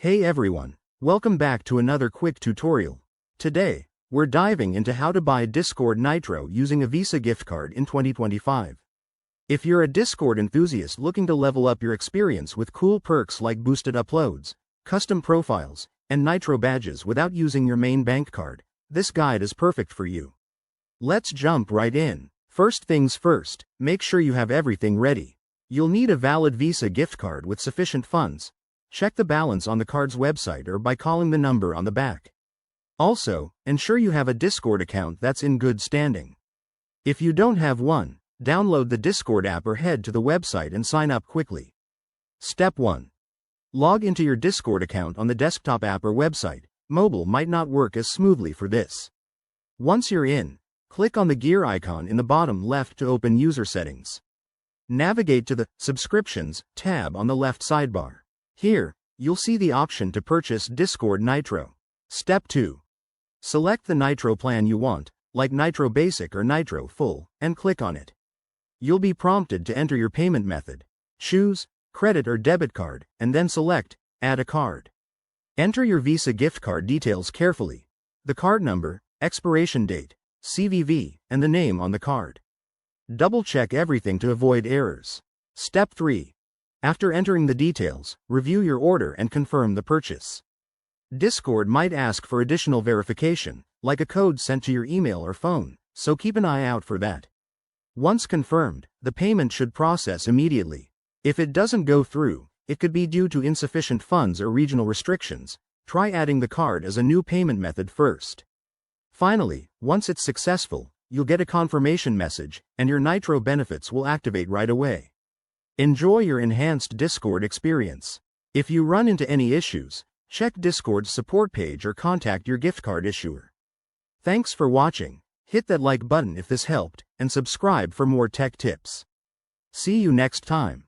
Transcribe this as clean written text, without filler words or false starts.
Hey everyone, welcome back to another quick tutorial. Today, we're diving into how to buy Discord Nitro using a Visa gift card in 2025. If you're a Discord enthusiast looking to level up your experience with cool perks like boosted uploads, custom profiles, and Nitro badges without using your main bank card, this guide is perfect for you. Let's jump right in. First things first, make sure you have everything ready. You'll need a valid Visa gift card with sufficient funds. Check the balance on the card's website or by calling the number on the back. Also, ensure you have a Discord account that's in good standing. If you don't have one, download the Discord app or head to the website and sign up quickly. Step 1. Log into your Discord account on the desktop app or website. Mobile might not work as smoothly for this. Once you're in, click on the gear icon in the bottom left to open user settings. Navigate to the Subscriptions tab on the left sidebar. Here, you'll see the option to purchase Discord Nitro. Step 2. Select the Nitro plan you want, like Nitro Basic or Nitro Full, and click on it. You'll be prompted to enter your payment method. Choose credit or debit card, and then select Add a card. Enter your Visa gift card details carefully: the card number, expiration date, CVV, and the name on the card. Double-check everything to avoid errors. Step 3. After entering the details, review your order and confirm the purchase. Discord might ask for additional verification, like a code sent to your email or phone, so keep an eye out for that. Once confirmed, the payment should process immediately. If it doesn't go through, it could be due to insufficient funds or regional restrictions. Try adding the card as a new payment method first. Finally, once it's successful, you'll get a confirmation message, and your Nitro benefits will activate right away. Enjoy your enhanced Discord experience. If you run into any issues, check Discord's support page or contact your gift card issuer. Thanks for watching. Hit that like button if this helped, and subscribe for more tech tips. See you next time.